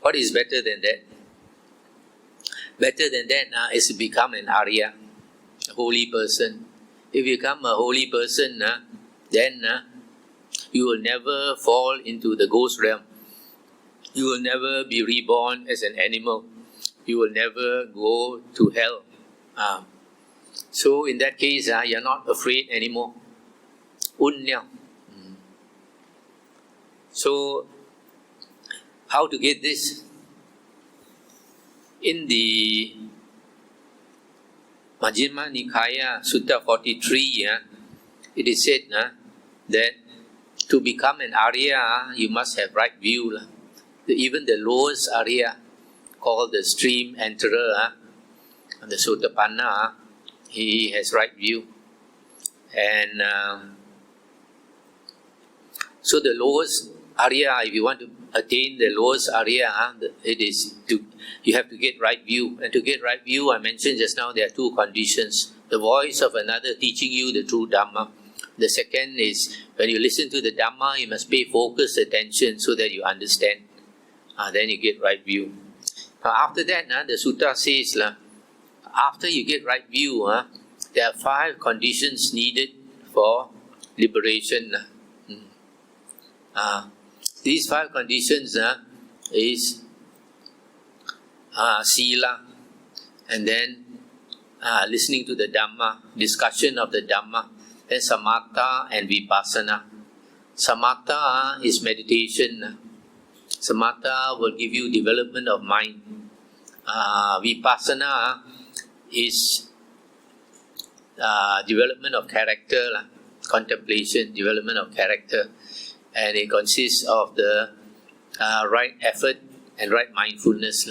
What is better than that? Better than that is to become an Arya, a holy person. If you become a holy person, then you will never fall into the ghost realm. You will never be reborn as an animal. You will never go to hell. So in that case, you're not afraid anymore. So, how to get this? In the Majjhima Nikaya, Sutta 43, it is said that to become an Arya, you must have right view. Even the lowest Arya, called the stream enterer, the Sotapanna, he has right view. And so the lowest Arya, if you want to attain the lowest Arya, you have to get right view. And to get right view, I mentioned just now, there are two conditions. The voice of another teaching you the true Dhamma. The second is, when you listen to the Dhamma, you must pay focused attention so that you understand. Then you get right view. Now after that, the Sutta says, after you get right view, there are 5 conditions needed for liberation. These 5 conditions is Sila, and then listening to the Dhamma, discussion of the Dhamma, then Samatha and Vipassana. Samatha is meditation. Samatha will give you development of mind. Vipassana is development of character, contemplation, development of character. And it consists of the right effort and right mindfulness.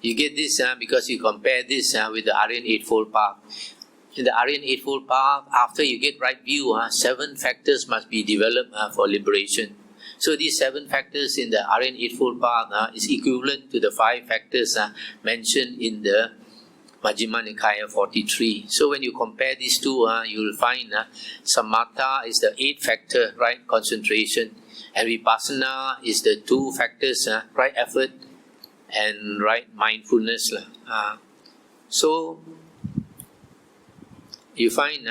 You get this because you compare this with the Aryan Eightfold Path. In the Aryan Eightfold Path, after you get right view, 7 factors must be developed for liberation. So these 7 factors in the Aryan Eightfold Path is equivalent to the 5 factors mentioned in the Majjhima Nikaya 43. So when you compare these two, you will find Samatha is the 8th factor, right concentration, and Vipassana is the 2 factors, right effort and right mindfulness. So you find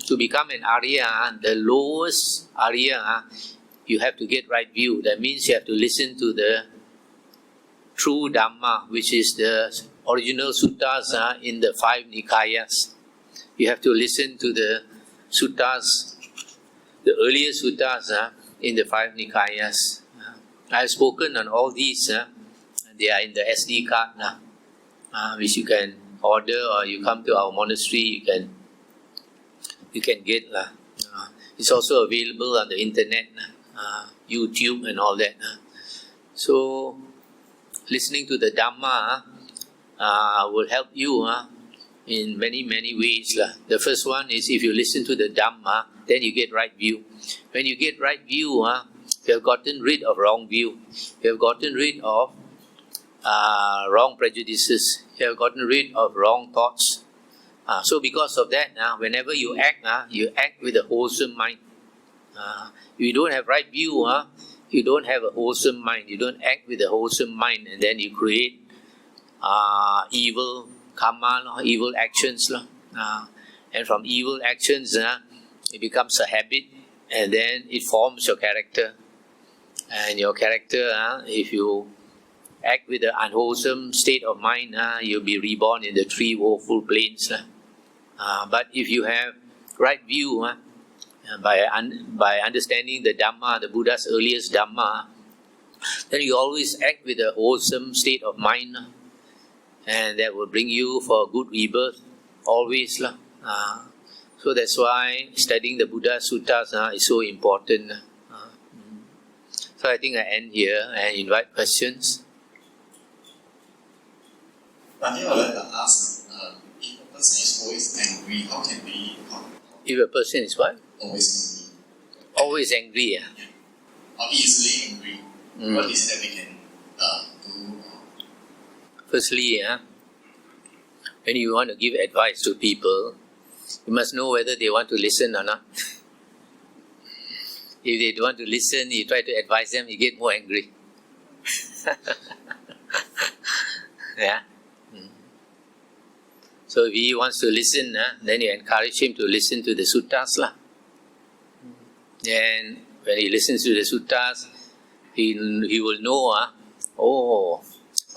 to become an Arya, the lowest Arya, you have to get right view. That means you have to listen to the true Dhamma, which is the original suttas in the 5 Nikayas. You have to listen to the suttas, the earlier suttas in the 5 Nikayas. I have spoken on all these. They are in the SD card, which you can order, or you come to our monastery, you can get. It's also available on the internet, YouTube and all that. So listening to the Dhamma will help you in many ways. The first one is, if you listen to the Dhamma, then you get right view. When you get right view, you have gotten rid of wrong view. You have gotten rid of wrong prejudices. You have gotten rid of wrong thoughts. So because of that, whenever you act with a wholesome mind. If you don't have right view, you don't have a wholesome mind. You don't act with a wholesome mind, and then you create evil karma, evil actions. And from evil actions, it becomes a habit, and then it forms your character. And your character, if you act with an unwholesome state of mind, you'll be reborn in the 3 woeful planes. But if you have right view, by understanding the Dhamma, the Buddha's earliest Dhamma, then you always act with a wholesome state of mind, and that will bring you for good rebirth, always. So that's why studying the Buddha Suttas is so important. So I think I end here and invite questions. I think I would like to ask, if a person is always angry, how can we... If a person is what? Always angry. Always angry, Yeah. Or easily angry. What is that we can do? Firstly, when you want to give advice to people, you must know whether they want to listen or not. If they don't want to listen, you try to advise them, you get more angry. Yeah. So if he wants to listen, then you encourage him to listen to the suttas lah. Then when he listens to the suttas, he will know, oh,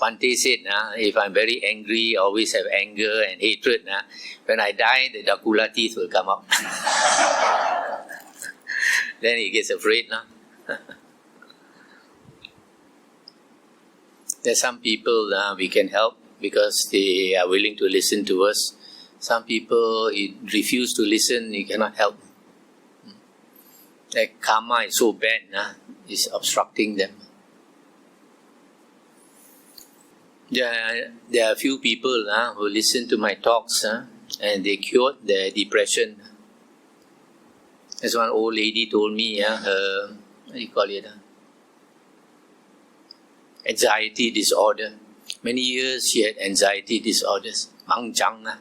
Bhante said, if I'm very angry, I always have anger and hatred, when I die, the Dakula teeth will come up. Then he gets afraid. There's some people we can help because they are willing to listen to us. Some people refuse to listen, you cannot help. That karma is so bad, it's obstructing them. There are a few people who listen to my talks and they cured their depression. As one old lady told me, her, what do you call it? Anxiety disorder. Many years she had anxiety disorders. Mangchang.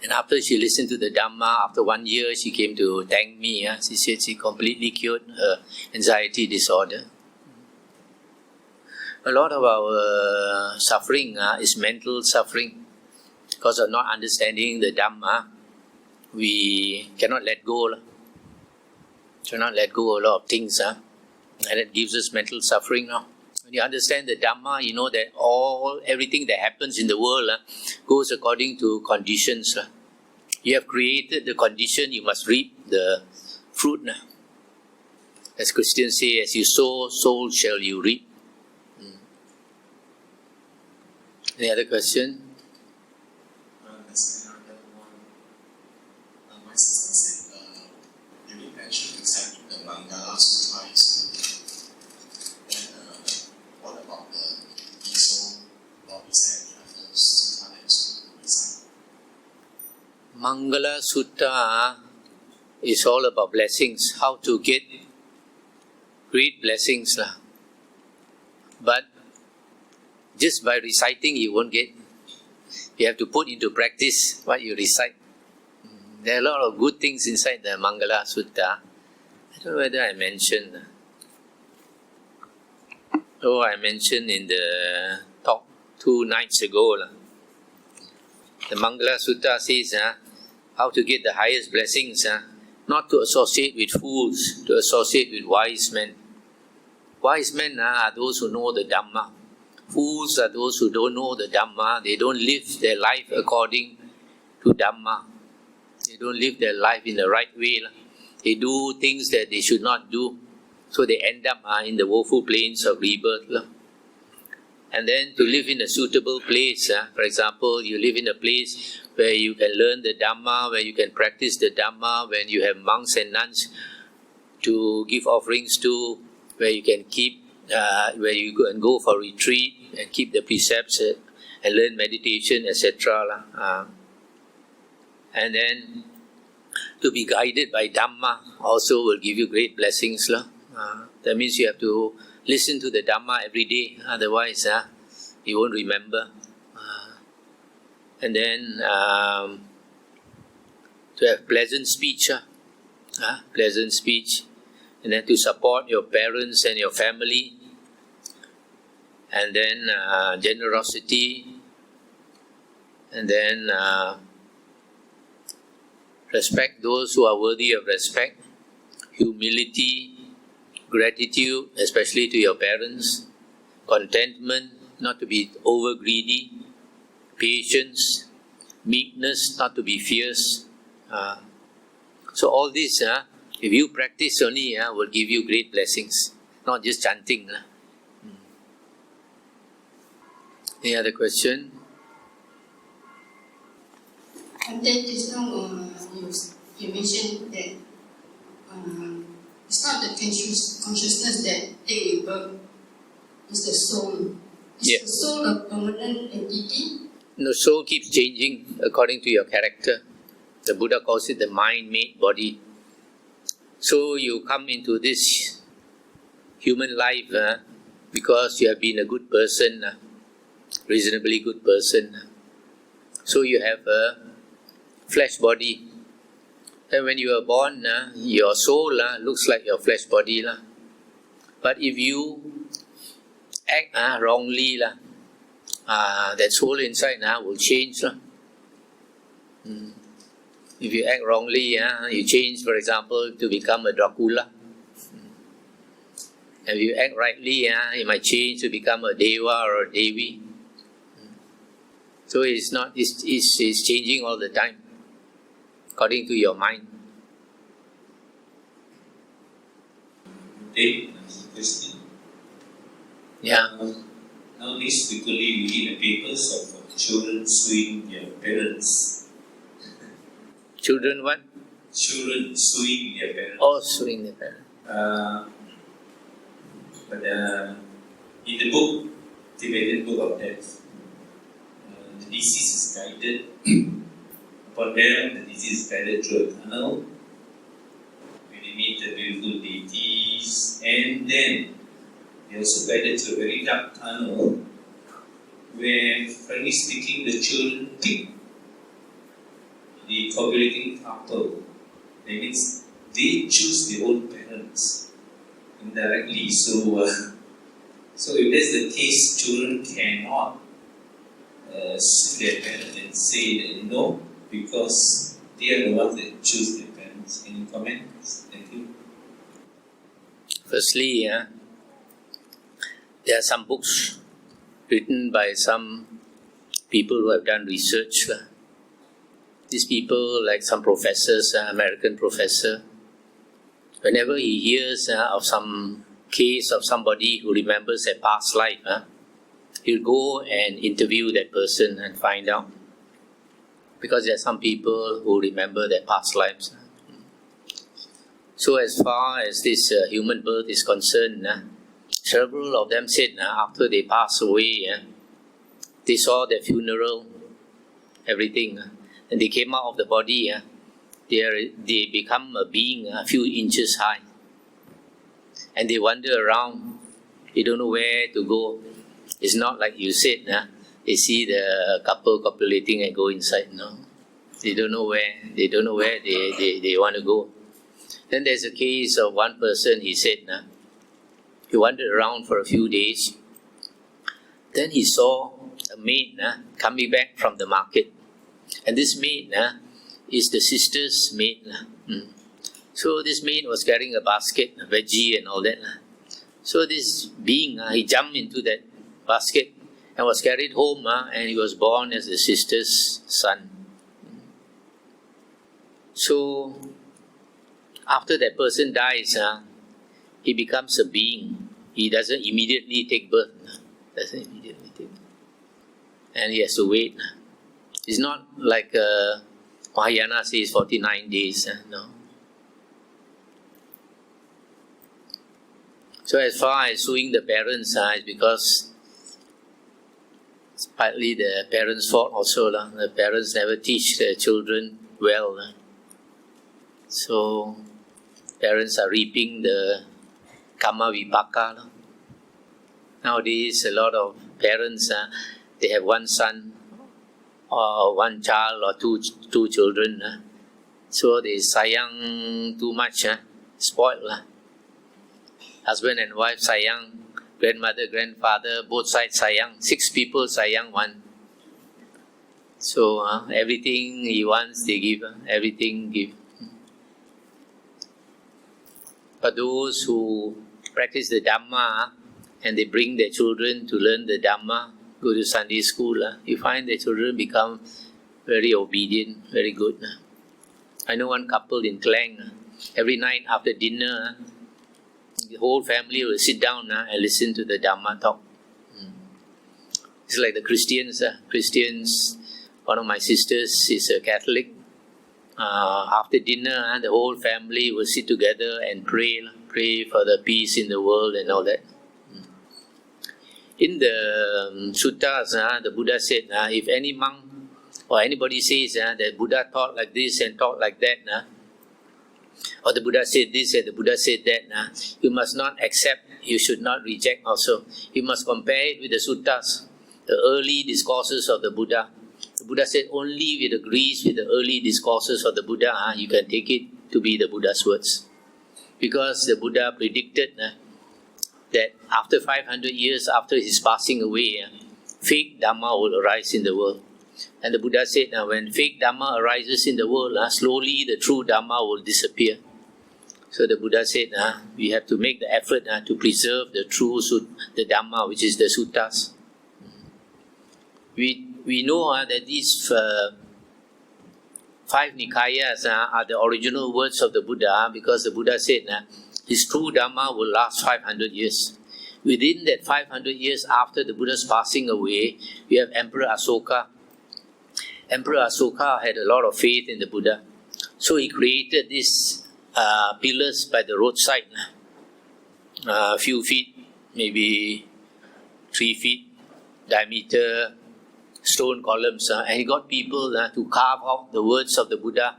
And after she listened to the Dhamma, after 1 year, she came to thank me. She said she completely cured her anxiety disorder. A lot of our suffering is mental suffering. Because of not understanding the Dhamma, we cannot let go. Cannot let go a lot of things. And it gives us mental suffering now. When you understand the Dhamma, you know that everything that happens in the world goes according to conditions. You have created the condition, you must reap the fruit. As Christians say, as you sow, so shall you reap. Any other question? There's another one. My sister said, you didn't mention exactly the Mangala Sutta is good. What about the Iso? Or is there any other Sutta that is good to recite? Mangala Sutta is all about blessings, how to get great blessings. But just by reciting you won't get. You have to put into practice what you recite. There are a lot of good things inside the Mangala Sutta. I don't know whether I mentioned. I mentioned in the talk 2 nights ago. The Mangala Sutta says how to get the highest blessings. Not to associate with fools, to associate with wise men. Wise men are those who know the Dhamma. Fools are those who don't know the Dhamma. They don't live their life according to Dhamma. They don't live their life in the right way. They do things that they should not do. So they end up in the woeful plains of rebirth. And then to live in a suitable place. For example, you live in a place where you can learn the Dhamma, where you can practice the Dhamma, when you have monks and nuns to give offerings to, where you can keep where you can go for retreat and keep the precepts and learn meditation, etc. And then to be guided by Dhamma also will give you great blessings. That means you have to listen to the Dhamma every day, otherwise you won't remember. And then to have pleasant speech, and then to support your parents and your family, and then generosity, and then respect those who are worthy of respect, humility, gratitude, especially to your parents, contentment, not to be over greedy, patience, meekness, not to be fierce. So all this, if you practice only, will give you great blessings, not just chanting. Any other question? And then just now you mentioned that it's not the consciousness that they birth, it's the soul. Is the soul a permanent entity? The soul keeps changing according to your character. The Buddha calls it the mind-made body. So you come into this human life because you have been a good person, reasonably good person. So you have a flesh body. And when you are born, your soul looks like your flesh body. But if you act wrongly, that soul inside will change. If you act wrongly, you change, for example, to become a Dracula. If you act rightly, you might change to become a Deva or a Devi. So it's changing all the time, according to your mind. Take another question. Yeah. Nowadays, frequently we read the papers of children suing their parents. Children what? Children suing their parents. Oh, suing their parents. But in the book, Tibetan Book of Death, the deceased is guided. Upon them, the deceased is guided through a tunnel where they meet the beautiful deities, and then they also guided through a very dark tunnel where, frankly speaking, the children pick the copulating couple. That means they choose their own parents indirectly. So if that's the case, children cannot sue their parents and say that no, because they are the ones that choose their parents. Any comments? Thank you. Firstly, there are some books written by some people who have done research. These people, like some professors, American professor, whenever he hears of some case of somebody who remembers their past life, he'll go and interview that person and find out. Because there are some people who remember their past lives. So as far as this human birth is concerned, several of them said after they pass away, they saw their funeral, everything, and they came out of the body, they become a being a few inches high. And they wander around, they don't know where to go. It's not like you said, they see the couple copulating and go inside. No, they don't know where they want to go. Then there's a case of one person, he said, he wandered around for a few days. Then he saw a maid coming back from the market. And this maid is the sister's maid. So this maid was carrying a basket, a veggie and all that. So this being, he jumped into that basket and was carried home, and he was born as the sister's son. So after that person dies, he becomes a being. He doesn't immediately take birth. And he has to wait. It's not like Mahayana says 49 days. No. So as far as suing the parents, it's because it's partly the parents' fault also. The parents never teach their children well. So parents are reaping the karma vipaka. Nowadays, a lot of parents, they have one son or one child or two children. So they sayang too much, spoiled. Husband and wife sayang, grandmother, grandfather, both sides sayang. 6 people sayang one. So everything he wants, they give. Everything give. But those who practice the Dhamma and they bring their children to learn the Dhamma, go to Sunday school, you find their children become very obedient, very good. I know one couple in Klang, every night after dinner, the whole family will sit down and listen to the Dhamma talk. It's like the Christians. Christians, one of my sisters is a Catholic. After dinner, the whole family will sit together and pray for the peace in the world and all that. In the suttas, the Buddha said, if any monk or anybody says that Buddha taught like this and taught like that, or the Buddha said this and the Buddha said that, you must not accept, you should not reject also. You must compare it with the suttas, the early discourses of the Buddha. The Buddha said only if it agrees with the early discourses of the Buddha, you can take it to be the Buddha's words. Because the Buddha predicted that after 500 years after his passing away, fake Dhamma will arise in the world. And the Buddha said, when fake Dhamma arises in the world, slowly the true Dhamma will disappear. So the Buddha said, we have to make the effort to preserve the true the Dhamma, which is the suttas. We know that these 5 Nikayas are the original words of the Buddha, because the Buddha said his true Dhamma will last 500 years. Within that 500 years after the Buddha's passing away, we have Emperor Asoka. Emperor Asoka had a lot of faith in the Buddha. So he created these pillars by the roadside, a few feet, maybe 3 feet diameter, stone columns, and he got people to carve out the words of the Buddha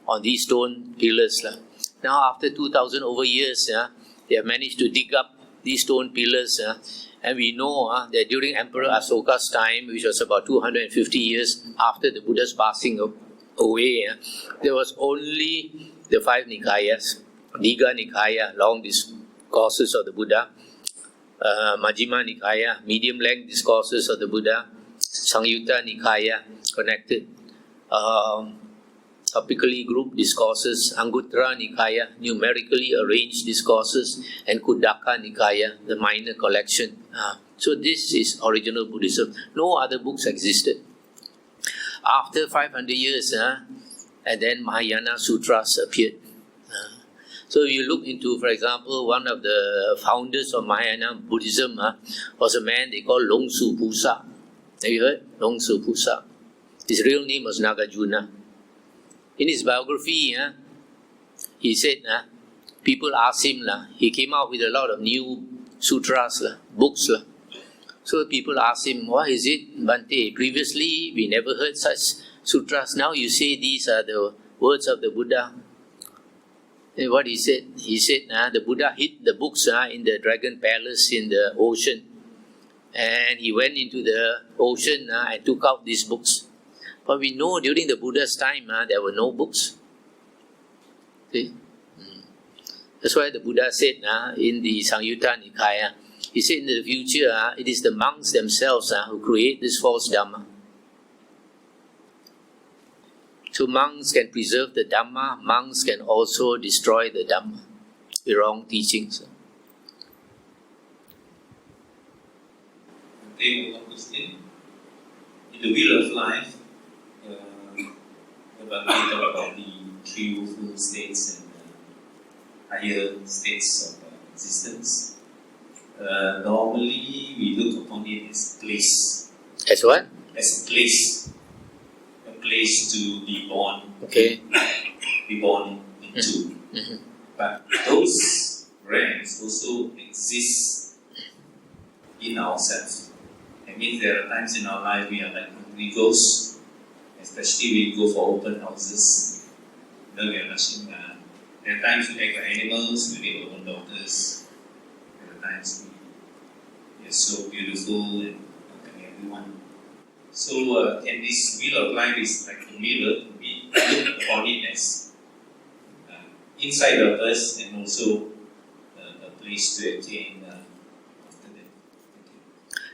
on these stone pillars. Now after 2000 over years, they have managed to dig up these stone pillars, and we know that during Emperor Asoka's time, which was about 250 years after the Buddha's passing away, there was only the 5 Nikayas, Digha Nikaya, long discourses of the Buddha, Majjhima Nikaya, medium length discourses of the Buddha, Sangyutta Nikaya, connected, topically grouped discourses, Anguttara Nikaya, numerically arranged discourses, and Khuddaka Nikaya, the minor collection. So this is original Buddhism. No other books existed. After 500 years, and then Mahayana Sutras appeared. So you look into, for example, one of the founders of Mahayana Buddhism was a man they call Longsu Pusa. Have you heard? Longsu Pusa. His real name was Nagarjuna. In his biography, he said, people asked him, he came out with a lot of new sutras, books. So people asked him, what is it, Bhante? Previously, we never heard such sutras. Now you say these are the words of the Buddha. And what he said? He said, the Buddha hid the books in the dragon palace in the ocean. And he went into the ocean and took out these books. But we know during the Buddha's time, there were no books. See? That's why the Buddha said in the Sangyutta Nikaya, he said in the future, it is the monks themselves who create this false Dhamma. So monks can preserve the Dhamma, monks can also destroy the Dhamma, the wrong teachings. One question. In the wheel of life, we talk about the three woeful states and higher states of existence. Normally, we look upon it as place. As what? As a place. A place to be born. Okay. Be born into. Mm-hmm. But those ranks also exist in ourselves. It means there are times in our life we are like hungry ghosts, especially we go for open houses. We are rushing. There are times we act like animals, we make our own daughters. There are times we are so beautiful and welcoming everyone. So, and this wheel of life is like a mirror. We look upon it as inside of us and also a place to attain.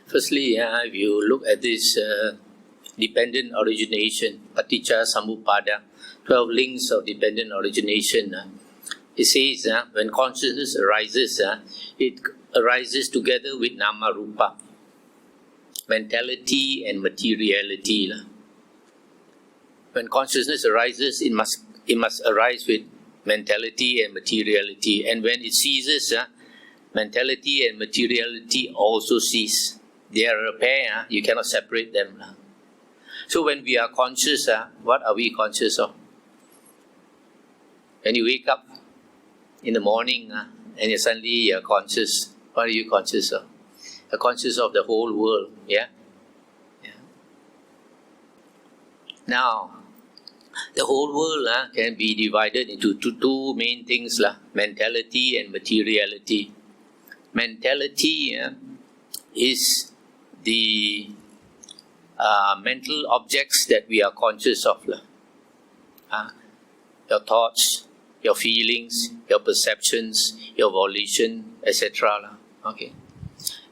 Firstly, if you look at this dependent origination, Paticca Samuppada, 12 links of dependent origination, it says when consciousness arises, it arises together with Nama Rupa, mentality and materiality. When consciousness arises, it must arise with mentality and materiality. And when it ceases, mentality and materiality also cease. They are a pair, you cannot separate them. So when we are conscious, what are we conscious of? When you wake up in the morning and suddenly you're conscious, what are you conscious of? You're conscious of the whole world, yeah? Now, the whole world can be divided into two main things, mentality and materiality. Mentality is the mental objects that we are conscious of. Your thoughts, your feelings, your perceptions, your volition, etc. Okay.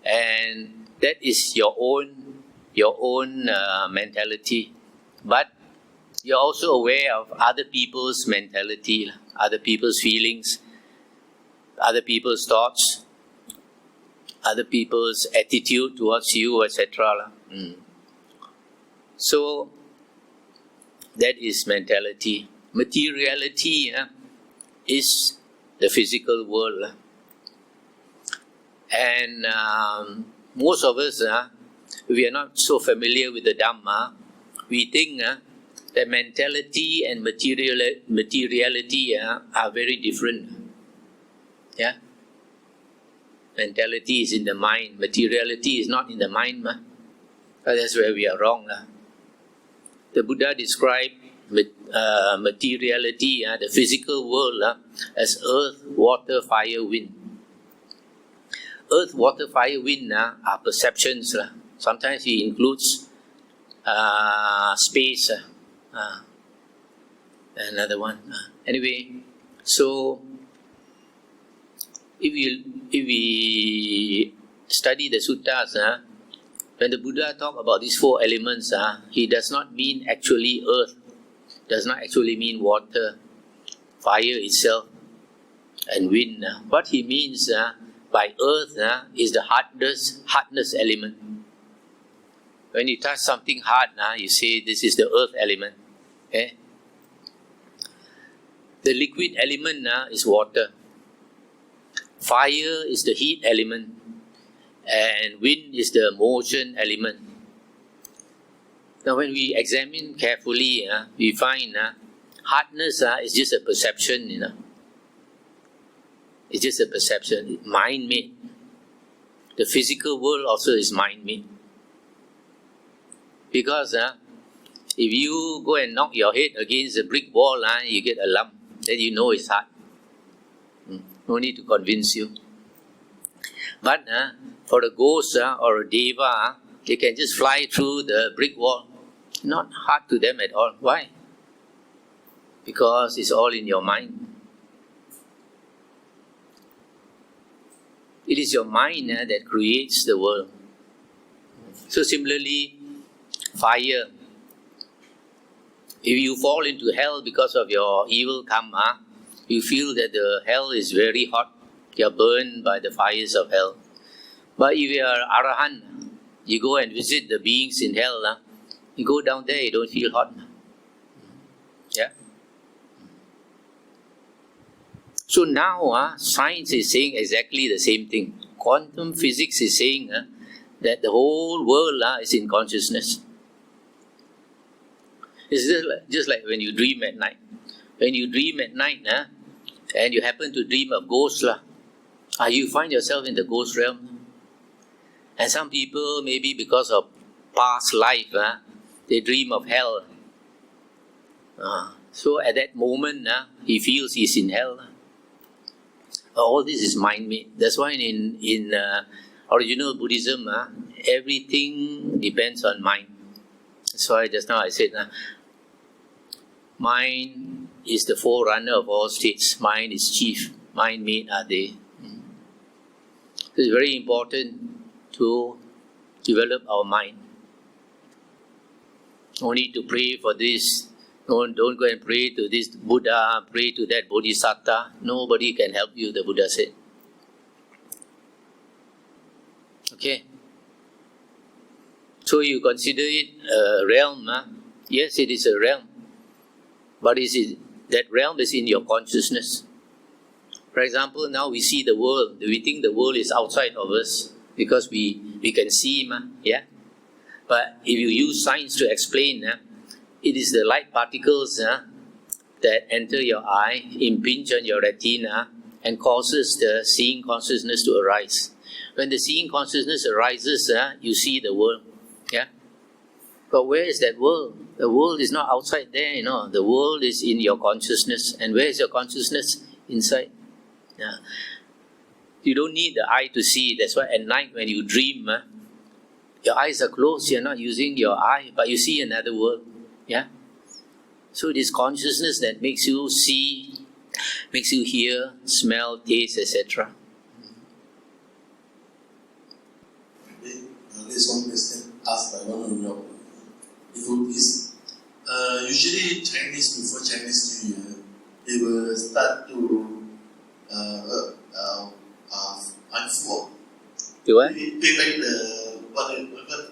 And that is your own your own mentality, but you're also aware of other people's mentality, other people's feelings, other people's thoughts, other people's attitude towards you, etc. So that is mentality. Materiality is the physical world. And most of us, we are not so familiar with the Dhamma. We think that mentality and materiality are very different. Yeah? Mentality is in the mind. Materiality is not in the mind. That's where we are wrong. The Buddha described materiality, the physical world, as earth, water, fire, wind. Earth, water, fire, wind are perceptions. Sometimes he includes space. Another one. Anyway, so if we study the suttas, when the Buddha talk about these four elements, he does not mean actually earth, does not actually mean water, fire itself, and wind. What he means by earth is the hardness element. When you touch something hard, you say this is the earth element. Okay? The liquid element is water. Fire is the heat element. And wind is the motion element. Now when we examine carefully, we find hardness is just a perception, It's just a perception, mind-made. The physical world also is mind-made. Because if you go and knock your head against a brick wall, you get a lump, then you know it's hard. No need to convince you. But for a ghost or a deva, they can just fly through the brick wall. Not hard to them at all. Why? Because it's all in your mind. It is your mind that creates the world. So similarly, fire. If you fall into hell because of your evil karma, you feel that the hell is very hot. You are burned by the fires of hell. But if you are Arahant, you go and visit the beings in hell, you go down there, you don't feel hot. Yeah? So now, science is saying exactly the same thing. Quantum physics is saying that the whole world is in consciousness. It's just like when you dream at night. When you dream at night, and you happen to dream of ghosts, you find yourself in the ghost realm. And some people, maybe because of past life, they dream of hell. So at that moment, he feels he's in hell. All this is mind-made. That's why in original Buddhism, everything depends on mind. That's why just now I said, mind is the forerunner of all states. Mind is chief. Mind-made are they. So it's very important to develop our mind. No need to pray for this. Don't go and pray to this Buddha, pray to that Bodhisattva. Nobody can help you, the Buddha said. Okay. So you consider it a realm. Yes, it is a realm. But that realm is in your consciousness. For example, now we see the world. We think the world is outside of us because we can see, yeah? But if you use science to explain, it is the light particles that enter your eye, impinge on your retina, and causes the seeing consciousness to arise. When the seeing consciousness arises, you see the world. Yeah? But where is that world? The world is not outside there, The world is in your consciousness. And where is your consciousness? Inside. Yeah. You don't need the eye to see. That's why at night when you dream, your eyes are closed. You're not using your eye, but you see another world. Yeah? So it is consciousness that makes you see, makes you hear, smell, taste, etc. There's one question. asked by one of your devotees. Usually Chinese, before Chinese New Year, they will start to unfold. Do what? Pay back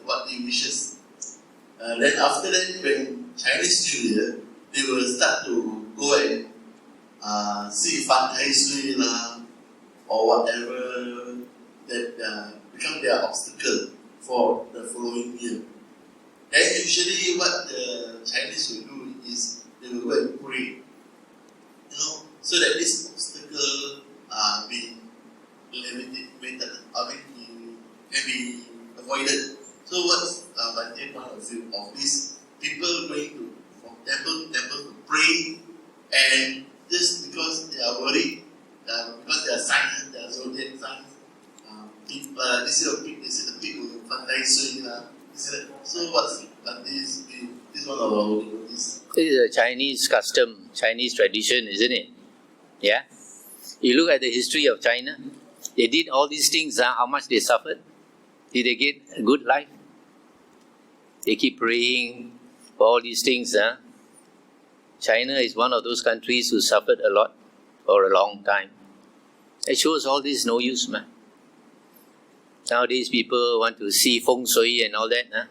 what they wishes. Then after that, when Chinese New Year, they will start to go and see Fan Hai Sui lah, or whatever that become their obstacle for the following year. And usually what the Chinese will do is they will go and pray, so that this obstacle be eliminated, can be avoided. So what's Bante point of view of this? People going from temple to temple to pray, and just because they are worried, because they are signs, they are zodiac signs, this is a pig, this is a pig with Fantai Sui. So what's Bante's view? This is one of our devotees. This is a Chinese custom, Chinese tradition, isn't it? Yeah? You look at the history of China, they did all these things, how much they suffered? Did they get a good life? They keep praying for all these things. China is one of those countries who suffered a lot for a long time. It shows all this no use, man. Nowadays people want to see feng shui and all that.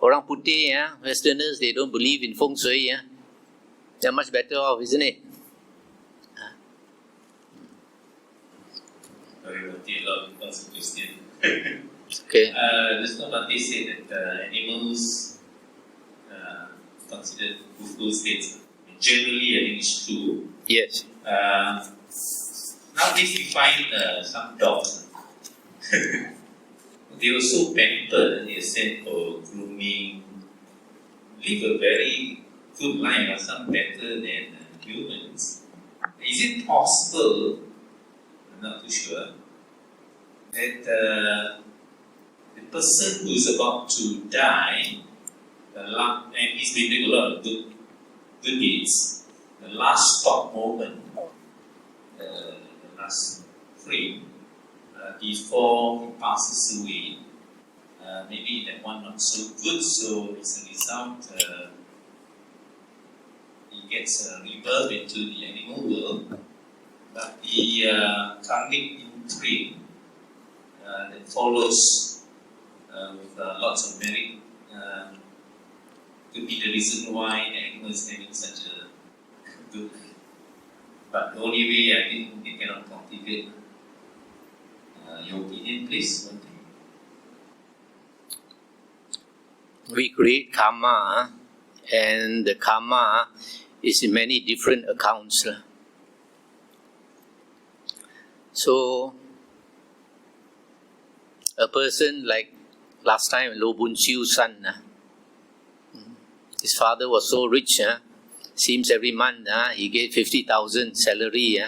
Orang putih, Westerners, they don't believe in feng shui. They're much better off, isn't it? Sorry, Bhante, a lot of question. Okay. Just now Bhante said that animals considered fruitful states. Generally, I think it's true. Yes. Nowadays we find some dogs. They were so pampered, they sent for grooming, live a very good life, some better than humans. Is it possible, I'm not too sure, that the person who is about to die, and he's been doing a lot of good deeds, the last stop moment, the last frame, before he passes away, maybe that one not so good, so as a result, he gets rebirth into the animal world, but the karmic imprint that follows with lots of merit could be the reason why the animal is having such a good life. But the only way I think they cannot cultivate. Your opinion, please. We create karma, and the karma is in many different accounts. So, a person like last time, Lo Bun Chiu's son, his father was so rich, seems every month he gets 50,000 salary,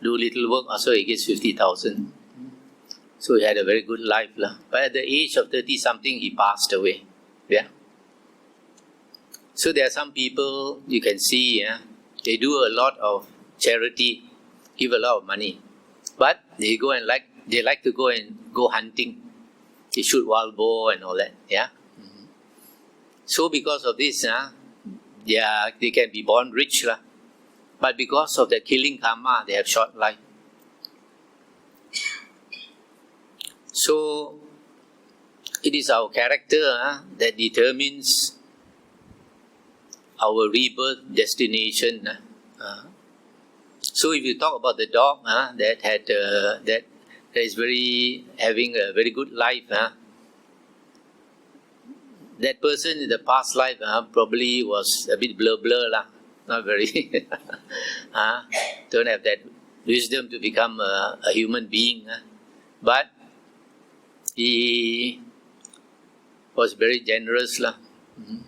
do little work, also he gets 50,000. So he had a very good life. But at the age of 30-something, he passed away. Yeah. So there are some people you can see, they do a lot of charity, give a lot of money. But they like to go hunting. They shoot wild boar and all that. Yeah. Mm-hmm. So because of this, they can be born rich. But because of the killing karma, they have short life. So, it is our character that determines our rebirth destination. So, if you talk about the dog that is having a very good life, that person in the past life probably was a bit blur, not very, don't have that wisdom to become a human being. But he was very generous. Mm-hmm.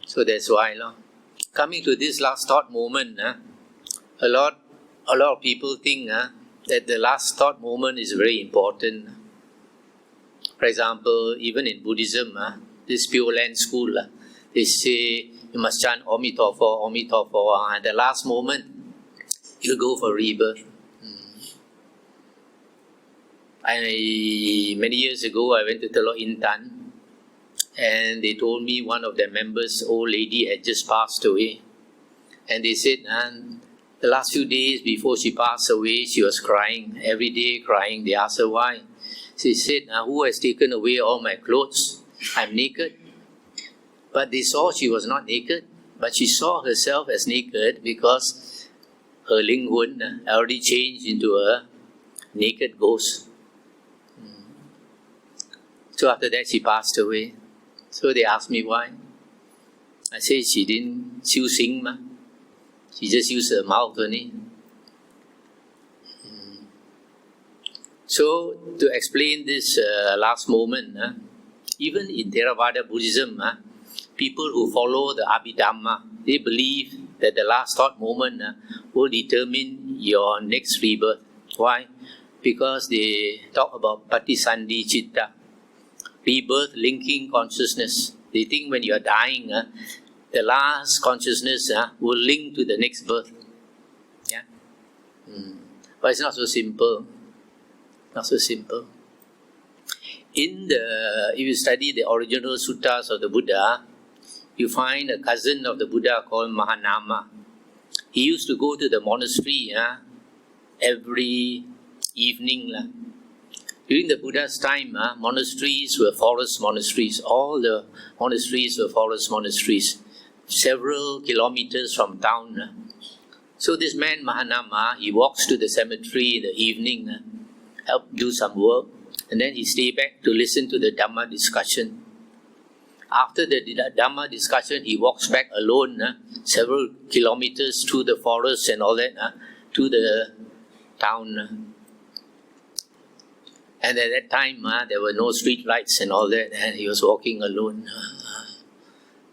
So that's why. Coming to this last thought moment, a lot of people think that the last thought moment is very important. For example, even in Buddhism, this Pure Land school, they say you must chant Om Mito Pho, Om Mito Pho. At the last moment, you go for rebirth. Many years ago, I went to Telok Intan, and they told me one of their members, old lady, had just passed away. And they said, the last few days before she passed away, she was crying, every day crying. They asked her why. She said, who has taken away all my clothes? I'm naked. But they saw she was not naked, but she saw herself as naked because her lingun already changed into a naked ghost. So after that, she passed away. So they asked me why. I said she didn't siu sing ma. She just used her mouth only. So to explain this last moment, even in Theravada Buddhism, people who follow the Abhidhamma, they believe that the last thought moment will determine your next rebirth. Why? Because they talk about Patisandhi Chitta, rebirth linking consciousness. They think when you are dying, the last consciousness will link to the next birth. Yeah? But it's not so simple. Not so simple. If you study the original suttas of the Buddha, you find a cousin of the Buddha called Mahanama. He used to go to the monastery every evening. During the Buddha's time, monasteries were forest monasteries. All the monasteries were forest monasteries, several kilometers from town. So this man, Mahanama, he walks to the cemetery in the evening, help do some work, and then he stay back to listen to the Dhamma discussion. After the Dhamma discussion, he walks back alone, several kilometers through the forest and all that, to the town. And at that time, there were no street lights and all that, and he was walking alone.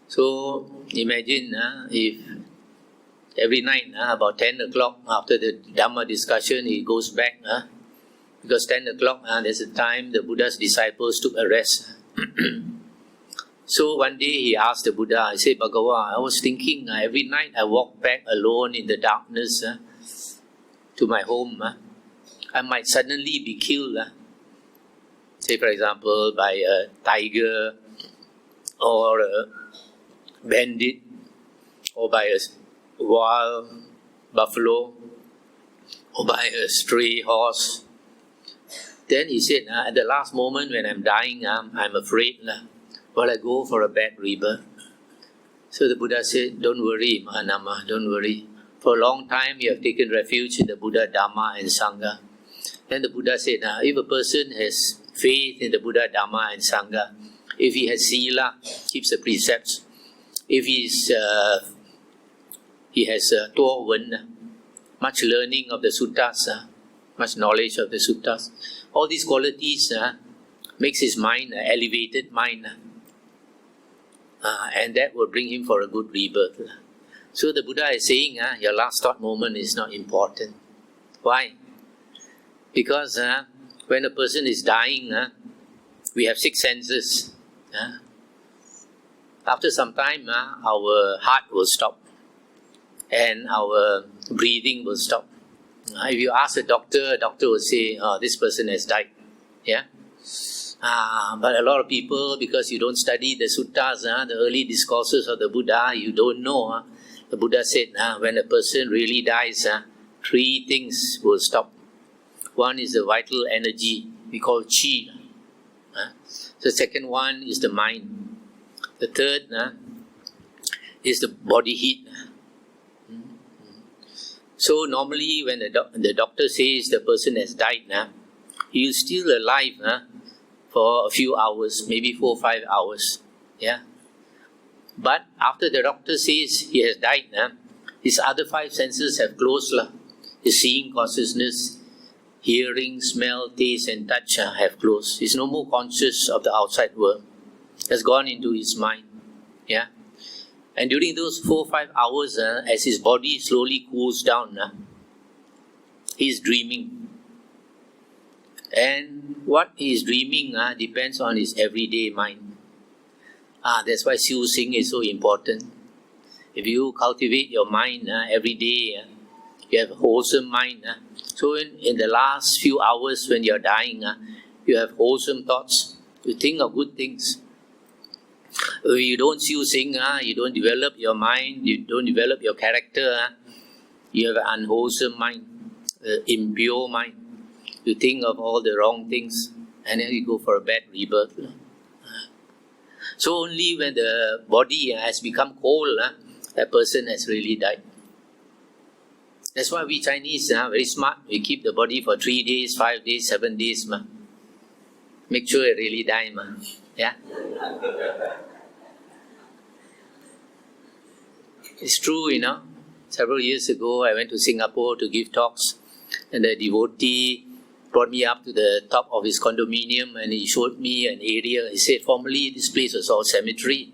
So imagine if every night, about 10 o'clock, after the Dhamma discussion, he goes back, because 10 o'clock, there's a time the Buddha's disciples took a rest. So one day he asked the Buddha, I said, Bhagavan, I was thinking every night I walk back alone in the darkness to my home. I might suddenly be killed. Say, for example, by a tiger or a bandit or by a wild buffalo or by a stray horse. Then he said, at the last moment when I'm dying, I'm afraid. Will I go for a bad rebirth? So the Buddha said, don't worry, Mahanama, don't worry. For a long time you have taken refuge in the Buddha, Dhamma and Sangha. Then the Buddha said, if a person has faith in the Buddha, Dhamma and Sangha, if he has sila, keeps the precepts, if he has tuo wen, much learning of the suttas, much knowledge of the suttas, all these qualities makes his mind an elevated mind. And that will bring him for a good rebirth. So the Buddha is saying, your last thought moment is not important. Why? Because when a person is dying, we have 6 senses. After some time, our heart will stop and our breathing will stop. If you ask a doctor will say, this person has died. Yeah. But a lot of people, because you don't study the suttas, the early discourses of the Buddha, you don't know. The Buddha said, when a person really dies, 3 things will stop. One is the vital energy, we call chi. The second one is the mind. The third is the body heat. So normally when the doctor says the person has died, he is still alive for a few hours, maybe 4 or 5 hours. Yeah. But after the doctor says he has died, his other 5 senses have closed. His seeing consciousness, hearing, smell, taste and touch have closed. He's no more conscious of the outside world. Has gone into his mind. Yeah. And during those 4 or 5 hours, as his body slowly cools down, he's dreaming. And what he is dreaming depends on his everyday mind. That's why siu sing is so important. If you cultivate your mind every day, you have a wholesome mind. So in the last few hours when you're dying, you have wholesome thoughts. You think of good things. If you don't sing, you don't develop your mind, you don't develop your character, you have an unwholesome mind, impure mind. You think of all the wrong things, and then you go for a bad rebirth. So only when the body has become cold, that person has really died. That's why we Chinese very smart. We keep the body for 3 days, 5 days, 7 days. Make sure it really die. Yeah? It's true, Several years ago, I went to Singapore to give talks, and the devotee brought me up to the top of his condominium, and he showed me an area. He said, formerly this place was all cemetery.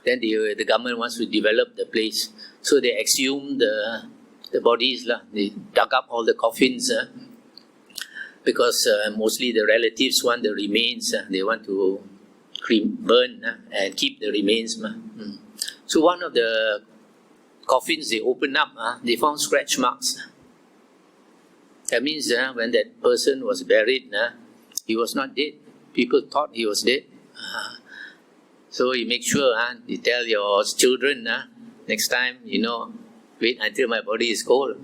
Then the government wants to develop the place. So they exhumed the bodies. They dug up all the coffins because mostly the relatives want the remains. They want to burn and keep the remains. So one of the coffins they opened up, they found scratch marks. That means when that person was buried, he was not dead. People thought he was dead. So you make sure, you tell your children, next time, wait until my body is cold.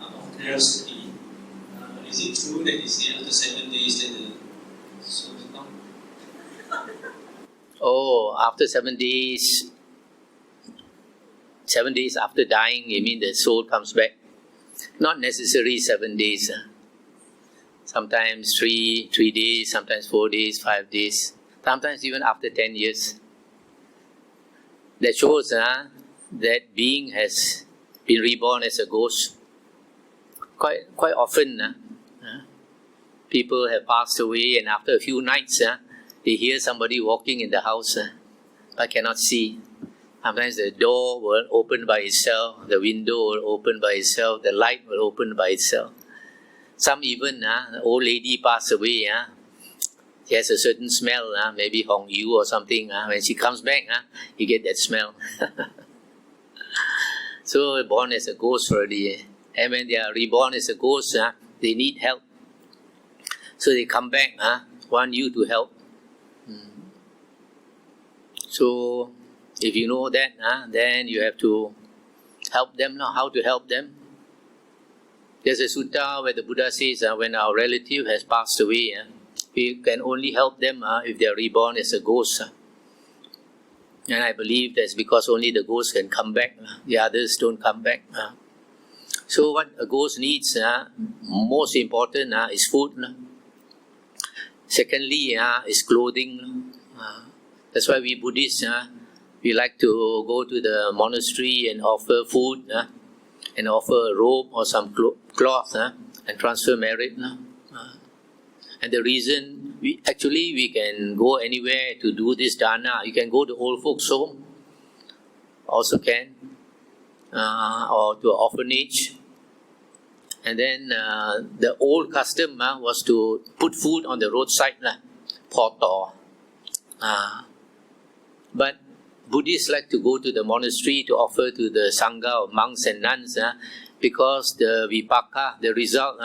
Out of curiosity, is it true that they say after 7 days that the soul is gone? Oh, after 7 days, 7 days after dying, you mean the soul comes back? Not necessarily 7 days. Sometimes 3 days, sometimes 4 days, 5 days, sometimes even after 10 years. That shows that being has been reborn as a ghost. Quite often, people have passed away, and after a few nights, they hear somebody walking in the house, but cannot see. Sometimes the door will open by itself, the window will open by itself, the light will open by itself. Some even, the old lady passed away, she has a certain smell, maybe Hong Yu or something. When she comes back, you get that smell. So born as a ghost already. And when they are reborn as a ghost, they need help. So they come back, want you to help. So if you know that, then you have to help them. Now, how to help them? There's a sutta where the Buddha says, when our relative has passed away, we can only help them if they are reborn as a ghost. And I believe that's because only the ghost can come back. The others don't come back. So what a ghost needs, most important, is food. Secondly, is clothing. That's why we Buddhists, we like to go to the monastery and offer food, and offer a robe or some cloth, and transfer merit. And the reason, we can go anywhere to do this dana. You can go to old folks' home, also can, or to an orphanage. And then the old custom was to put food on the roadside, poto. But Buddhists like to go to the monastery to offer to the sangha of monks and nuns, because the vipaka, the result,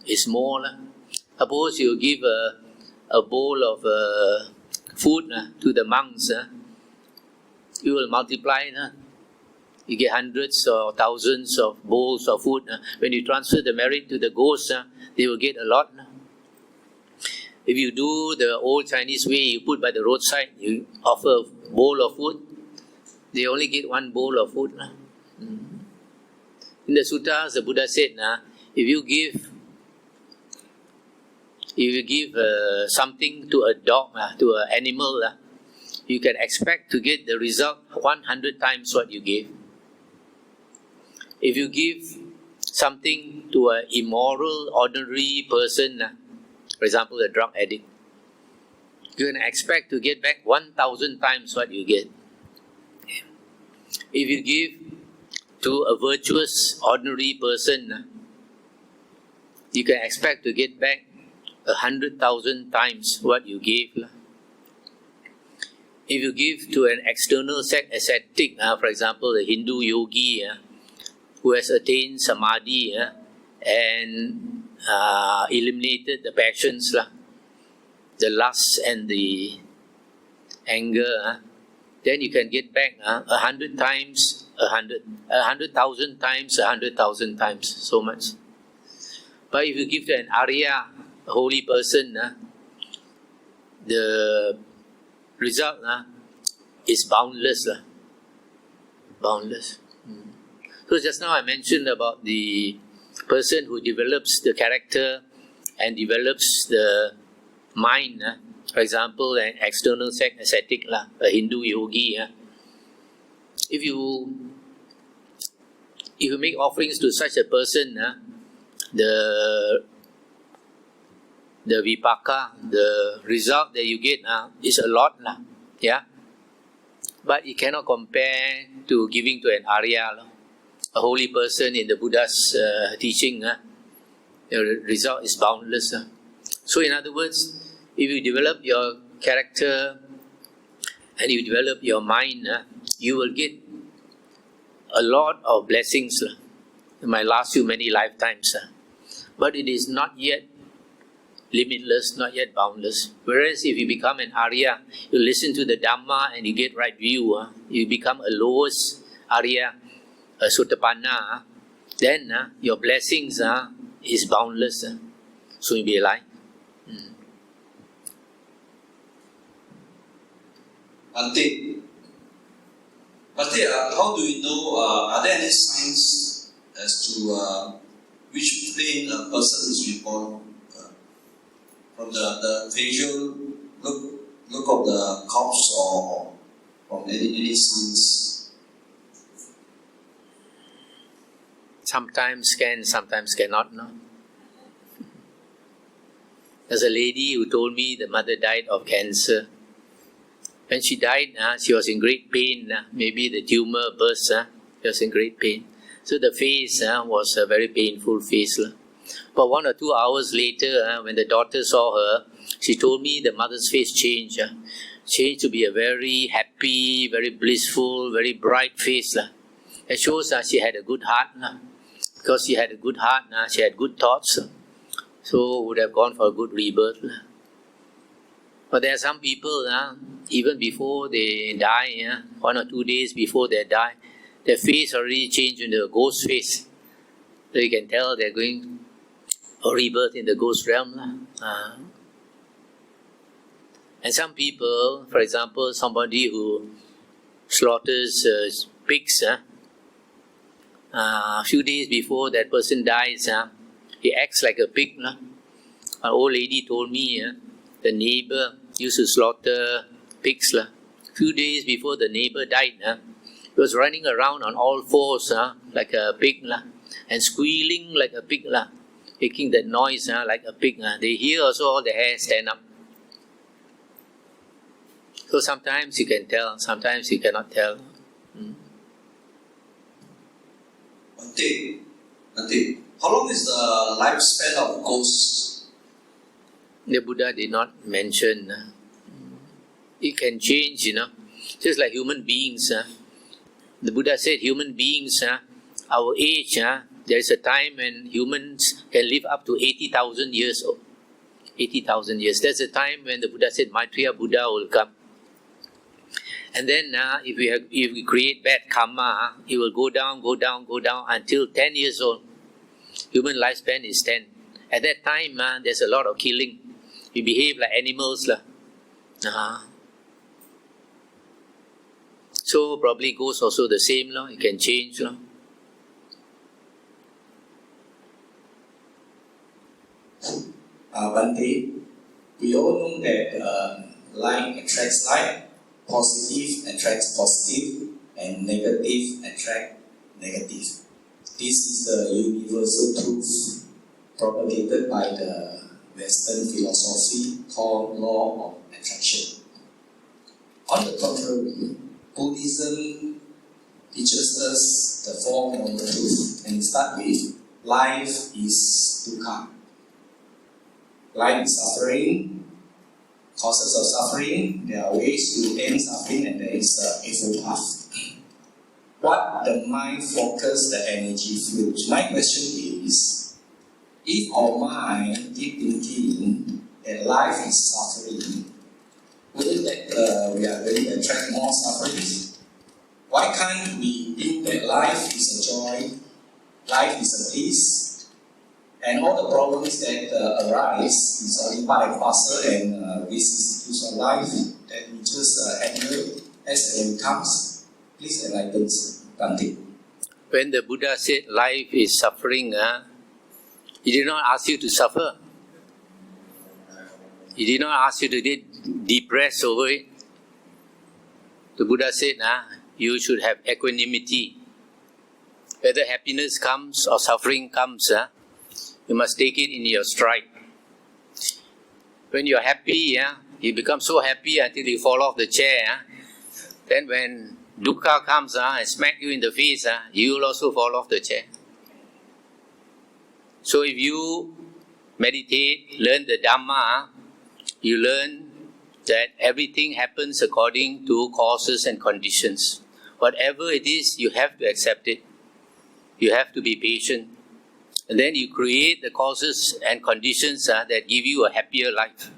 is more. Suppose you give a bowl of food to the monks, you will multiply. You get hundreds or thousands of bowls of food. When you transfer the merit to the ghosts, they will get a lot. If you do the old Chinese way, you put by the roadside, you offer a bowl of food, they only get one bowl of food. In the suttas, the Buddha said, if you give something to a dog, to an animal, you can expect to get the result 100 times what you gave. If you give something to an immoral, ordinary person, for example, a drug addict, you can expect to get back 1,000 times what you get. If you give to a virtuous, ordinary person, you can expect to get back 100,000 times what you gave. if you give to an external ascetic, for example, a Hindu yogi who has attained samadhi and eliminated the passions, the lust and the anger, then you can get back 100 times, 100,000 times, 100,000 times, so much. But if you give to an Arya, a holy person, the result is boundless. Boundless. So just now I mentioned about the person who develops the character and develops the mind. For example, an external ascetic, a Hindu yogi. If you make offerings to such a person, the vipaka, the result that you get is a lot, yeah. But it cannot compare to giving to an Arya, a holy person in the Buddha's teaching. The result is boundless. So, in other words, if you develop your character and you develop your mind, you will get a lot of blessings. It might last you many lifetimes. But it is not yet limitless, not yet boundless. Whereas if you become an Arya, you listen to the Dhamma and you get right view, you become a lowest Arya, a Sotapanna, then your blessings is boundless. So you'll be alive. Bhante, how do we know, are there any signs as to which plane a person is reborn? From the facial look of the corpse or from any signs? Sometimes can, sometimes cannot. No? There's a lady who told me the mother died of cancer. When she died, she was in great pain. Maybe the tumor burst. She was in great pain. So the face was a very painful face. But 1 or 2 hours later, when the daughter saw her, she told me the mother's face changed. Changed to be a very happy, very blissful, very bright face. It shows she had a good heart. Because she had a good heart, she had good thoughts. So would have gone for a good rebirth. But there are some people, even before they die, 1 or 2 days before they die, their face already changed into a ghost face. So you can tell they're going for rebirth in the ghost realm. And some people, for example, somebody who slaughters pigs, a few days before that person dies, he acts like a pig. An old lady told me the neighbor used to slaughter pigs. A few days before the neighbor died, he was running around on all fours like a pig and squealing like a pig, making that noise like a pig. They hear also all the hair stand up. So sometimes you can tell, sometimes you cannot tell. Bhante, how long is the lifespan of ghosts? The Buddha did not mention. It can change, just like human beings. The Buddha said human beings, our age, there is a time when humans can live up to 80,000 years old. 80,000 years. That's the time when the Buddha said Maitreya Buddha will come. And then if we create bad karma, it will go down until 10 years old. Human lifespan is 10. At that time, there's a lot of killing. We behave like animals. So probably ghosts also the same. It can change. Bhante, we all know that like attracts like, positive attracts positive, and negative attract negative. This is the universal truth propagated by the Western philosophy called law of attraction. On the contrary, Buddhism teaches us the four noble truths, and start with life is dukkha. Life is suffering, causes of suffering, there are ways to end suffering, and there is a eightfold path. What the mind focus, the energy flows. My question is, if our mind keep thinking that life is suffering, wouldn't that we are going to attract more suffering? Why can't we think that life is a joy, life is a peace, and all the problems that arise is only part and parcel, and this is the use of life that we just handle as it comes? Please enlighten Dante. When the Buddha said life is suffering, he did not ask you to suffer. He did not ask you to get depressed over it. The Buddha said, you should have equanimity. Whether happiness comes or suffering comes, you must take it in your stride. When you're happy, you become so happy until you fall off the chair. Then when dukkha comes and smack you in the face, you will also fall off the chair. So if you meditate, learn the Dhamma, you learn that everything happens according to causes and conditions. Whatever it is, you have to accept it. You have to be patient. And then you create the causes and conditions that give you a happier life.